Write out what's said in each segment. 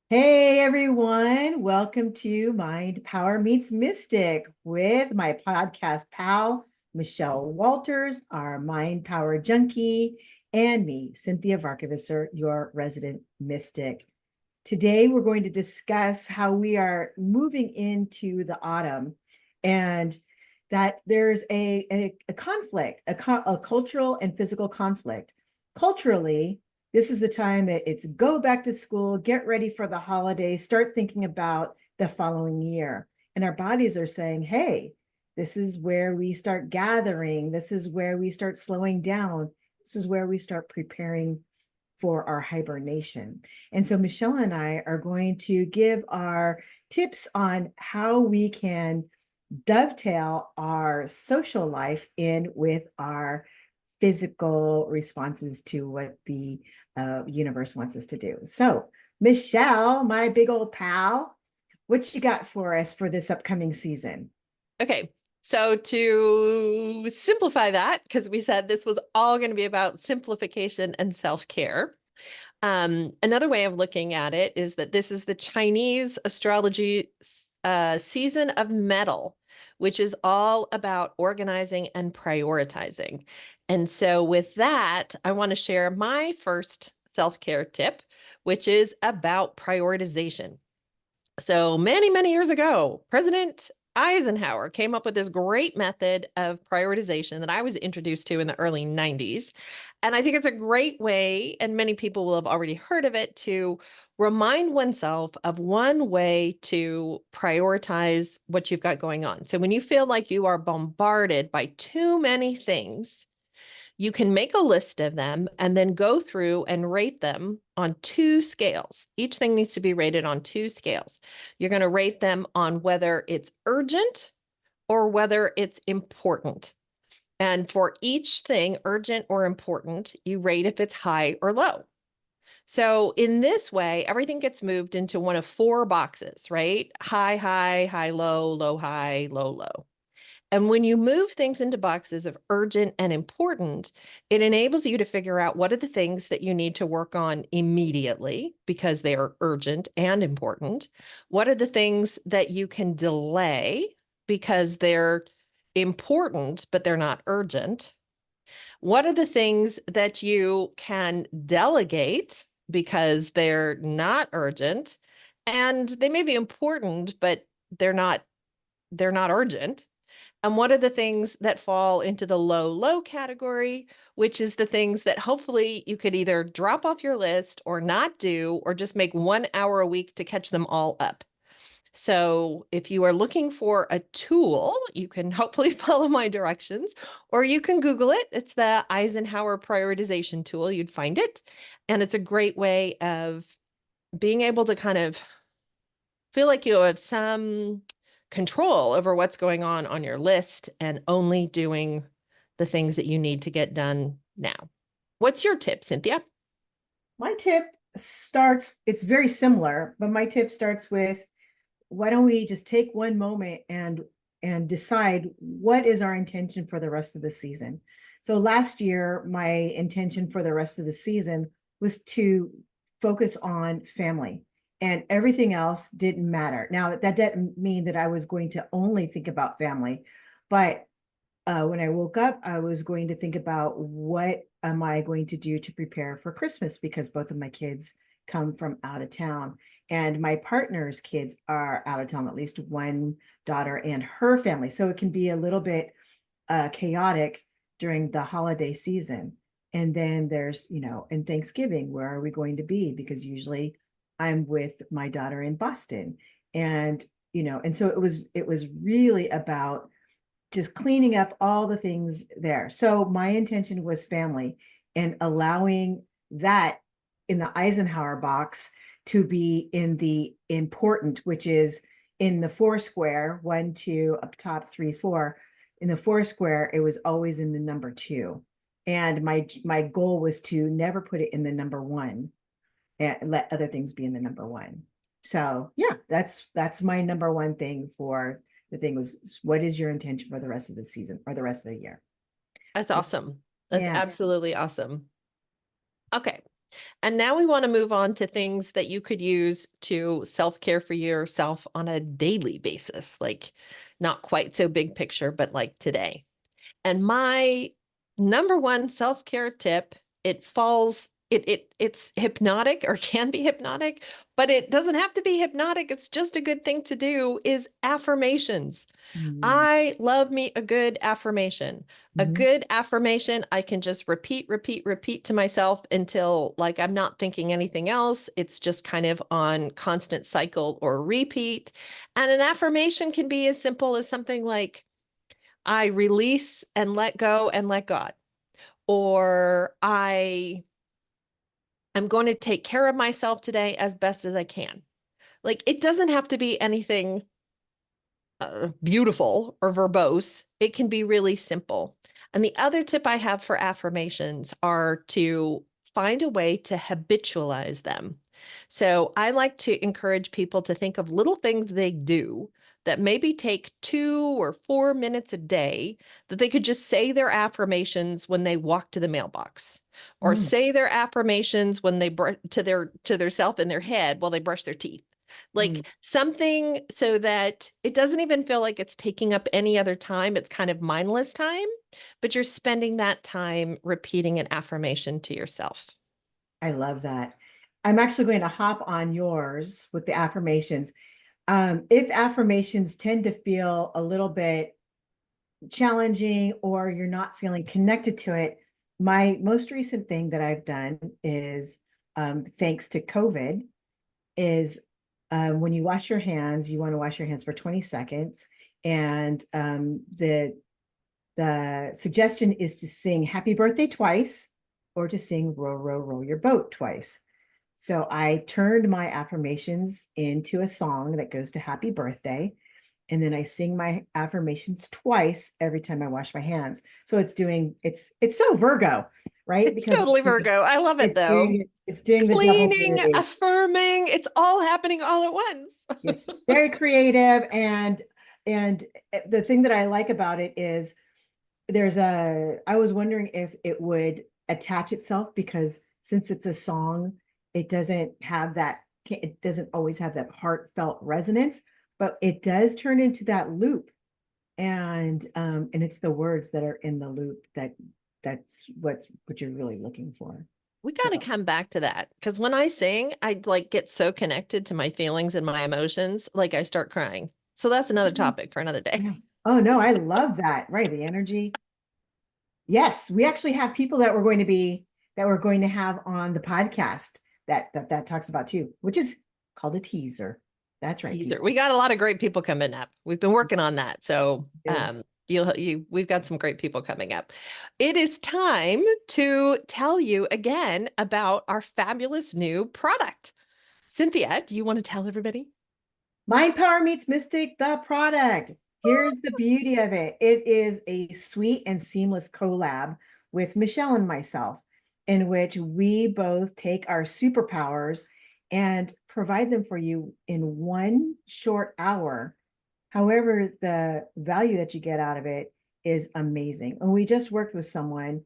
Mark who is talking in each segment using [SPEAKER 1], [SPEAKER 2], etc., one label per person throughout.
[SPEAKER 1] Hey everyone, welcome to Mind Power Meets Mystic with my podcast pal, Michelle Walters, our Mind Power Junkie, and me, Cinthia Varkevisser, your resident mystic. Today, we're going to discuss how we are moving into the autumn and that there's a conflict, a cultural and physical conflict. Culturally, this is the time it's go back to school, get ready for the holidays, start thinking about the following year. And our bodies are saying, hey, this is where we start gathering. This is where we start slowing down. This is where we start preparing for our hibernation. And so Michelle and I are going to give our tips on how we can dovetail our social life in with our physical responses to what the universe wants us to do. So, Michelle, my big old pal, what you got for us for this upcoming season?
[SPEAKER 2] Okay, so to simplify that, because we said this was all going to be about simplification and self-care. Another way of looking at it is that this is the Chinese astrology season of metal, which is all about organizing and prioritizing. And so with that, I want to share my first self-care tip, which is about prioritization. So many, many years ago, President Eisenhower came up with this great method of prioritization that I was introduced to in the early 90s. And I think it's a great way, and many people will have already heard of it, to remind oneself of one way to prioritize what you've got going on. So when you feel like you are bombarded by too many things, you can make a list of them and then go through and rate them on two scales. Each thing needs to be rated on two scales. You're going to rate them on whether it's urgent or whether it's important. And for each thing, urgent or important, you rate if it's high or low. So in this way, everything gets moved into one of four boxes, right? High, high, high, low, high, low. And when you move things into boxes of urgent and important, it enables you to figure out what are the things that you need to work on immediately because they are urgent and important. What are the things that you can delay because they're important, but they're not urgent? What are the things that you can delegate because they're not urgent and they may be important, but they're not they're not urgent? And what are the things that fall into the low category, which is the things that hopefully you could either drop off your list or not do, or just make 1 hour a week to catch them all up. So if you are looking for a tool, you can hopefully follow my directions, or you can Google it. It's the Eisenhower prioritization tool. You'd find it. And it's a great way of being able to kind of feel like you have some control over what's going on your list and only doing the things that you need to get done now. What's your tip, Cinthia?
[SPEAKER 1] My tip starts, it's very similar, but my tip starts with why don't we just take one moment and decide what is our intention for the rest of the season. So last year my intention for the rest of the season was to focus on family, and everything else didn't matter. Now that didn't mean that I was going to only think about family, but when I woke up, I was going to think about what am I going to do to prepare for Christmas, because both of my kids come from out of town, and my partner's kids are out of town, at least one daughter and her family. So it can be a little bit chaotic during the holiday season. And then there's, in Thanksgiving, where are we going to be? Because usually I'm with my daughter in Boston. And, and so it was really about just cleaning up all the things there. So my intention was family, and allowing that in the Eisenhower box to be in the important, which is in the four square, 1, 2, up top, 3, 4. In the four square, it was always in the number 2. And my goal was to never put it in the number 1 and let other things be in the number 1. So yeah, that's my number 1 thing for the thing was, what is your intention for the rest of the season or the rest of the year?
[SPEAKER 2] That's awesome. That's
[SPEAKER 1] Yeah.
[SPEAKER 2] absolutely awesome. Okay. And now we want to move on to things that you could use to self-care for yourself on a daily basis, like not quite so big picture, but like today. And my number one self-care tip, it's hypnotic or can be hypnotic, but it doesn't have to be hypnotic. It's just a good thing to do is affirmations.
[SPEAKER 1] Mm,
[SPEAKER 2] I love me a good affirmation. A
[SPEAKER 1] mhm.
[SPEAKER 2] good affirmation, I can just repeat, repeat, repeat to myself until like I'm not thinking anything else. It's just kind of on constant cycle or repeat. And an affirmation can be as simple as something like, I release and let go and let God. Or I'm going to take care of myself today as best as I can. Like it doesn't have to be anything beautiful or verbose. It can be really simple. And the other tip I have for affirmations are to find a way to habitualize them. So I like to encourage people to think of little things they do that maybe take 2 or 4 minutes a day that they could just say their affirmations when they walk to the mailbox or
[SPEAKER 1] Mm,
[SPEAKER 2] say their affirmations when they to their self in their head while they brush their teeth,
[SPEAKER 1] mm.
[SPEAKER 2] like something so that it doesn't even feel like it's taking up any other time. It's kind of mindless time, but you're spending that time repeating an affirmation to yourself.
[SPEAKER 1] I love that. I'm actually going to hop on yours with the affirmations. If affirmations tend to feel a little bit challenging or you're not feeling connected to it, my most recent thing that I've done is, thanks to COVID, is when you wash your hands, you want to wash your hands for 20 seconds. And the suggestion is to sing happy birthday twice or to sing row, row, row your boat twice. So I turned my affirmations into a song that goes to happy birthday. And then I sing my affirmations twice every time I wash my hands. So it's so Virgo, right?
[SPEAKER 2] It's
[SPEAKER 1] Because
[SPEAKER 2] totally Virgo. I love it though.
[SPEAKER 1] it's doing the double
[SPEAKER 2] Cleaning,
[SPEAKER 1] duty.
[SPEAKER 2] affirming, it's all happening all at once.
[SPEAKER 1] It's very creative, and the thing that I like about it is I was wondering if it would attach itself, because since it's a song, it doesn't always have that heartfelt resonance, but it does turn into that loop. And it's the words that are in the loop that's what you're really looking for.
[SPEAKER 2] We
[SPEAKER 1] So
[SPEAKER 2] got to come back to that because when I sing, I like get so connected to my feelings and my emotions, like I start crying. So that's another topic for another day.
[SPEAKER 1] yeah. Oh no, I love that. Right. The energy. Yes, we actually have people that we're going to have on the podcast that talks about too, which is called a teaser. That's right,
[SPEAKER 2] Teaser.
[SPEAKER 1] people.
[SPEAKER 2] We got a lot of great people coming up. We've been working on that. So
[SPEAKER 1] Do.
[SPEAKER 2] we've got some great people coming up. It is time to tell you again about our fabulous new product. Cinthia, do you want to tell everybody?
[SPEAKER 1] Mind Power Meets Mystic, the product. Here's the beauty of it. It is a sweet and seamless collab with Michelle and myself, in which we both take our superpowers and provide them for you in one short hour. However, the value that you get out of it is amazing. And we just worked with someone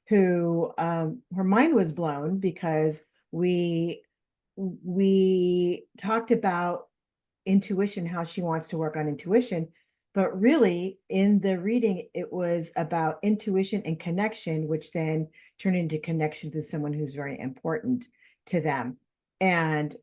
[SPEAKER 1] who her mind was blown because we talked about intuition, how she wants to work on intuition. But really, in the reading, it was about intuition and connection, which then turned into connection to someone who's very important to them. And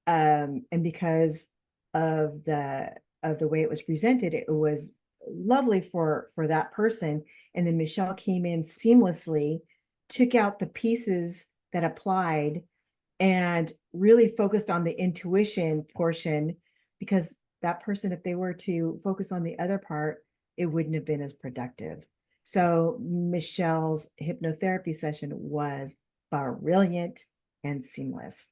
[SPEAKER 1] because of the way it was presented, it was lovely for that person. And then Michelle came in seamlessly, took out the pieces that applied, and really focused on the intuition portion, because that person, if they were to focus on the other part, it wouldn't have been as productive. So Michelle's hypnotherapy session was brilliant and seamless.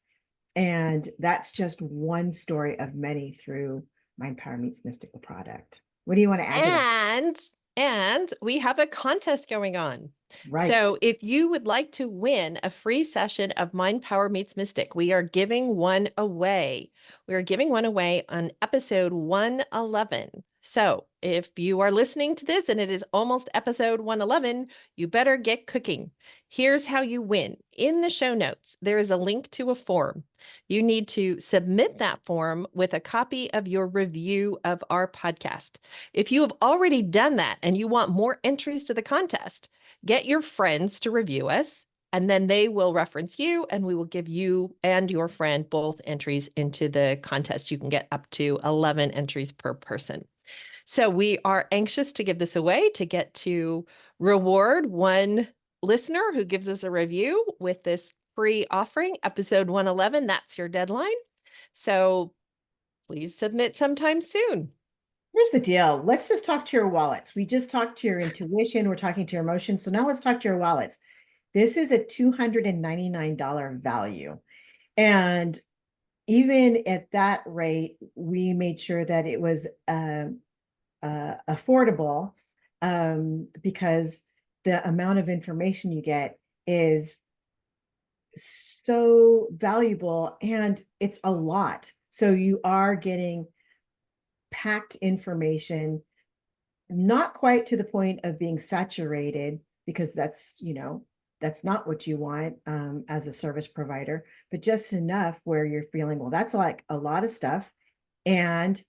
[SPEAKER 1] And that's just one story of many through Mind Power Meets Mystical product. What do you want to add to that?
[SPEAKER 2] And we have a contest going on.
[SPEAKER 1] Right.
[SPEAKER 2] So if you would like to win a free session of Mind Power Meets Mystic, we are giving one away. We are giving one away on episode 111. So if you are listening to this and it is almost episode 111, you better get cooking. Here's how you win. In the show notes, there is a link to a form. You need to submit that form with a copy of your review of our podcast. If you have already done that and you want more entries to the contest, get your friends to review us, and then they will reference you, and we will give you and your friend both entries into the contest. You can get up to 11 entries per person. So we are anxious to give this away, to get to reward one listener who gives us a review with this free offering, episode 111. That's your deadline. So please submit sometime soon.
[SPEAKER 1] Here's the deal. Let's just talk to your wallets. We just talked to your intuition. We're talking to your emotions. So now let's talk to your wallets. This is a $299 value. And even at that rate, we made sure that it was affordable, because the amount of information you get is so valuable and it's a lot. So you are getting packed information, not quite to the point of being saturated, because that's not what you want as a service provider, but just enough where you're feeling, well, that's like a lot of stuff. And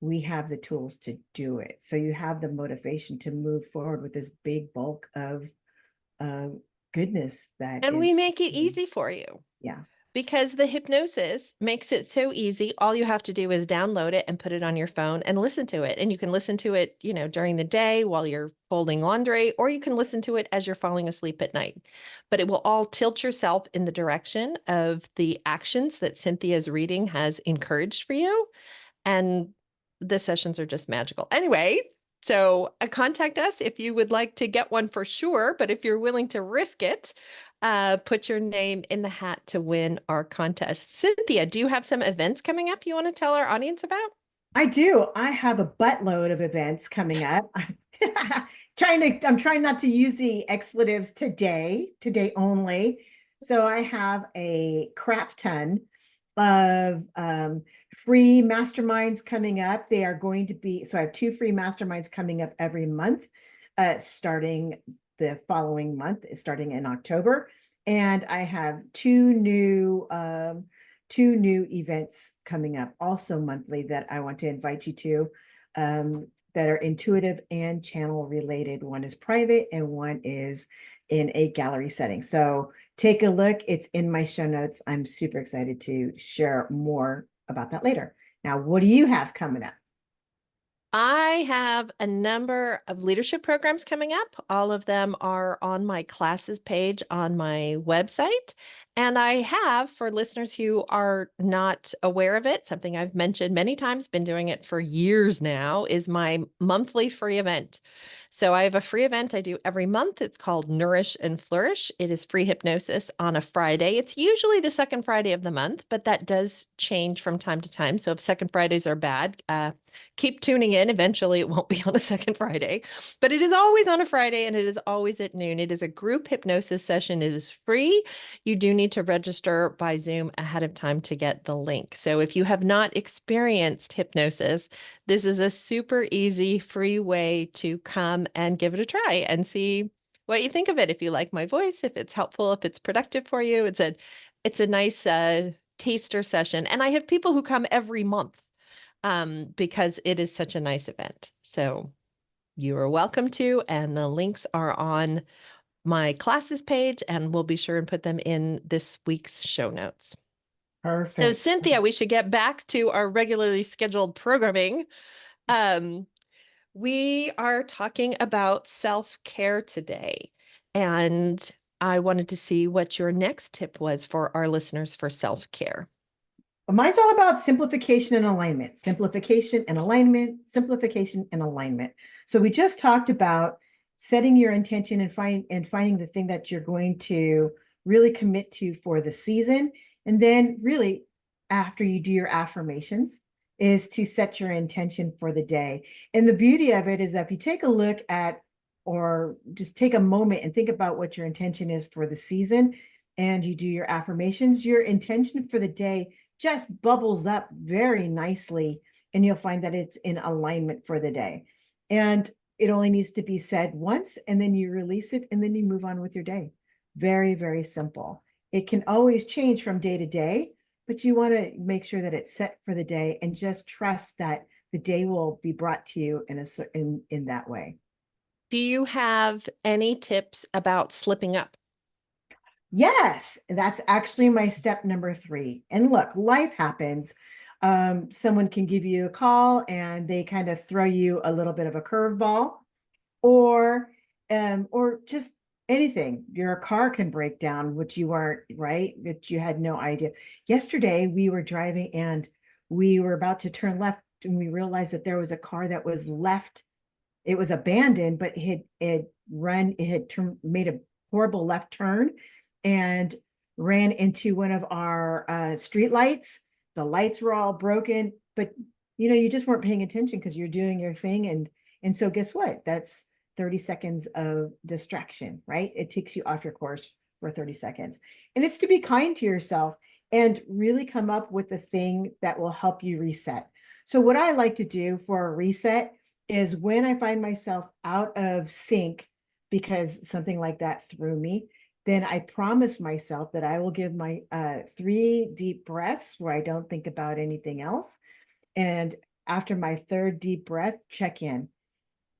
[SPEAKER 1] we have the tools to do it. So you have the motivation to move forward with this big bulk of goodness that
[SPEAKER 2] And
[SPEAKER 1] is,
[SPEAKER 2] we make it easy for you.
[SPEAKER 1] yeah.
[SPEAKER 2] Because the hypnosis makes it so easy. All you have to do is download it and put it on your phone and listen to it. And you can listen to it, during the day while you're folding laundry, or you can listen to it as you're falling asleep at night. But it will all tilt yourself in the direction of the actions that Cynthia's reading has encouraged for you. And the sessions are just magical. Anyway, so contact us if you would like to get one for sure. But if you're willing to risk it, put your name in the hat to win our contest. Cinthia, do you have some events coming up you want to tell our audience about?
[SPEAKER 1] I do. I have a buttload of events coming up. I'm trying not to use the expletives today only. So I have a crap ton of free masterminds coming up. They are going to be, so I have 2 free masterminds coming up every month, starting the following month, starting in October. And I have 2 new events coming up also monthly that I want to invite you to, that are intuitive and channel related. One is private and one is in a gallery setting. So take a look. It's in my show notes. I'm super excited to share more about that later. Now, what do you have coming up?
[SPEAKER 2] I have a number of leadership programs coming up. All of them are on my classes page on my website. And I have, for listeners who are not aware of it, something I've mentioned many times, been doing it for years now, is my monthly free event. So I have a free event I do every month. It's called Nourish and Flourish. It is free hypnosis on a Friday. It's usually the second Friday of the month, but that does change from time to time. So if second Fridays are bad, keep tuning in. Eventually, it won't be on a second Friday, but it is always on a Friday and it is always at noon. It is a group hypnosis session. It is free. You do need to register by Zoom ahead of time to get the link. So if you have not experienced hypnosis, this is a super easy, free way to come and give it a try and see what you think of it. If you like my voice, if it's helpful, if it's productive for you, it's a nice taster session. And I have people who come every month because it is such a nice event. So you are welcome to, and the links are on my classes page, and we'll be sure and put them in this week's show notes. So
[SPEAKER 1] Perfect.
[SPEAKER 2] Cinthia, we should get back to our regularly scheduled programming. We are talking about self-care today, and I wanted to see what your next tip was for our listeners for self-care.
[SPEAKER 1] Mine's all about simplification and alignment, simplification and alignment, simplification and alignment. So we just talked about setting your intention and finding the thing that you're going to really commit to for the season. And then really after you do your affirmations is to set your intention for the day. And the beauty of it is that if you take a look at, or just take a moment and think about what your intention is for the season, and you do your affirmations, your intention for the day just bubbles up very nicely and you'll find that it's in alignment for the day. And it only needs to be said once, and then you release it, and then you move on with your day. Very, very simple. It can always change from day to day, but you want to make sure that it's set for the day and just trust that the day will be brought to you in that way.
[SPEAKER 2] Do you have any tips about slipping up?
[SPEAKER 1] Yes, that's actually my step number 3. And look, life happens. Someone can give you a call and they kind of throw you a little bit of a curveball, or just anything. Your car can break down, which you weren't, right, that you had no idea. Yesterday we were driving and we were about to turn left, and we realized that there was a car that was left. It was abandoned, but it had made a horrible left turn and ran into one of our street lights. The lights were all broken, but you just weren't paying attention because you're doing your thing. And so guess what? That's 30 seconds of distraction, right? It takes you off your course for 30 seconds. And it's to be kind to yourself and really come up with the thing that will help you reset. So what I like to do for a reset is when I find myself out of sync because something like that threw me, then I promise myself that I will give my 3 deep breaths where I don't think about anything else. And after my 3rd deep breath, check in.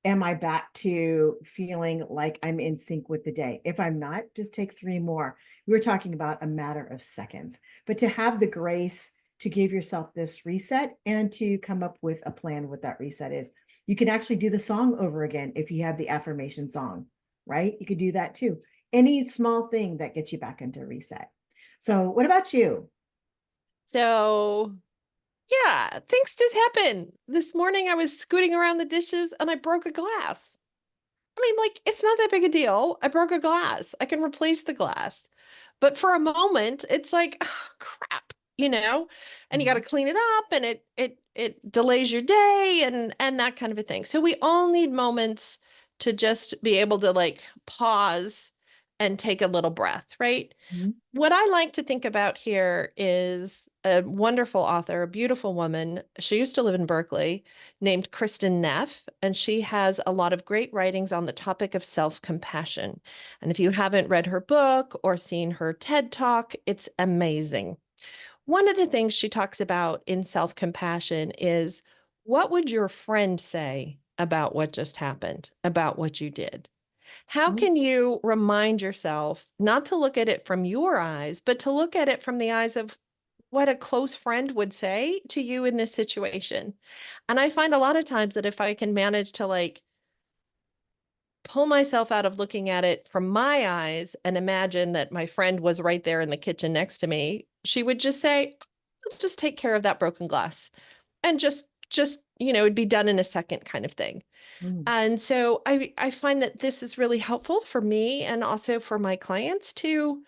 [SPEAKER 1] Am I back to feeling like I'm in sync with the day? If I'm not, just take 3 more. We're talking about a matter of seconds. But to have the grace to give yourself this reset and to come up with a plan what that reset is. You can actually do the song over again if you have the affirmation song, right? You could do that too. Any small thing that gets you back into reset. So what about you?
[SPEAKER 2] So, yeah, things just happen. This morning I was scooting around the dishes and I broke a glass. I mean, like, it's not that big a deal. I broke a glass. I can replace the glass. But for a moment, it's like, oh, crap, and you got to
[SPEAKER 1] Mhm.
[SPEAKER 2] clean it up and it delays your day and that kind of a thing. So we all need moments to just be able to like pause and take a little breath, right?
[SPEAKER 1] Mhm.
[SPEAKER 2] What I like to think about here is a wonderful author, a beautiful woman. She used to live in Berkeley, named Kristen Neff, and she has a lot of great writings on the topic of self-compassion. And if you haven't read her book or seen her TED Talk, it's amazing. One of the things she talks about in self-compassion is, what would your friend say about what just happened, about what you did? How
[SPEAKER 1] Mhm.
[SPEAKER 2] can you remind yourself not to look at it from your eyes, but to look at it from the eyes of what a close friend would say to you in this situation? And I find a lot of times that if I can manage to like pull myself out of looking at it from my eyes and imagine that my friend was right there in the kitchen next to me, she would just say, let's just take care of that broken glass and it'd be done in a second kind of thing.
[SPEAKER 1] Mhm.
[SPEAKER 2] And so I find that this is really helpful for me and also for my clients to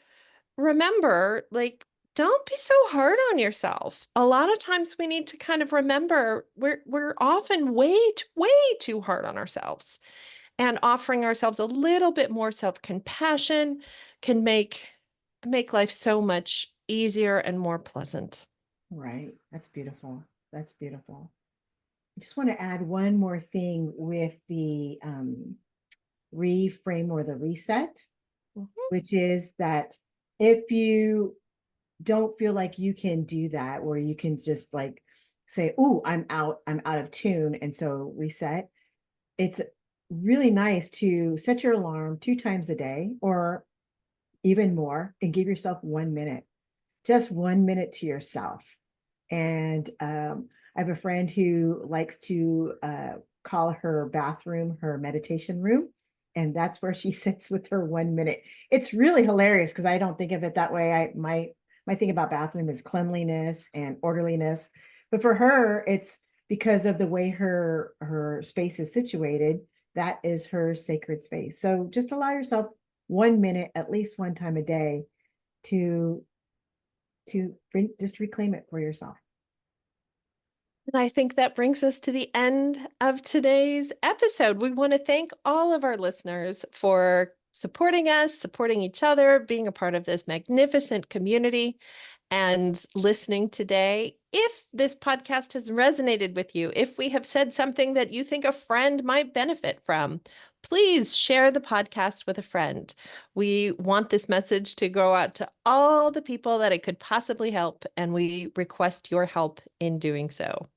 [SPEAKER 2] remember, like, don't be so hard on yourself. A lot of times we need to kind of remember we're often way too hard on ourselves. And offering ourselves a little bit more self-compassion can make life so much easier and more pleasant.
[SPEAKER 1] Right. That's beautiful. That's beautiful. I just want to add one more thing with the reframe or the reset,
[SPEAKER 2] Mhm.
[SPEAKER 1] which is that if you don't feel like you can do that, where you can just like say, "Oh, I'm out of tune," and so reset. It's really nice to set your alarm 2 times a day or even more and give yourself 1 minute, just 1 minute to yourself. And I have a friend who likes to call her bathroom her meditation room. And that's where she sits with her 1 minute. It's really hilarious because I don't think of it that way. My thing about bathroom is cleanliness and orderliness. But for her, it's because of the way her space is situated. That is her sacred space. So just allow yourself 1 minute, at least one time a day, to just reclaim it for yourself.
[SPEAKER 2] And I think that brings us to the end of today's episode. We want to thank all of our listeners for supporting us, supporting each other, being a part of this magnificent community. and listening today. If this podcast has resonated with you, if we have said something that you think a friend might benefit from, please share the podcast with a friend. We want this message to go out to all the people that it could possibly help, and we request your help in doing so.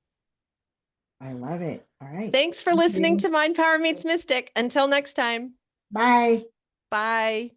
[SPEAKER 1] I love it. All right.
[SPEAKER 2] Thanks for
[SPEAKER 1] Thank
[SPEAKER 2] listening
[SPEAKER 1] you.
[SPEAKER 2] to Mind Power Meets Mystic. Until next time.
[SPEAKER 1] Bye.
[SPEAKER 2] Bye.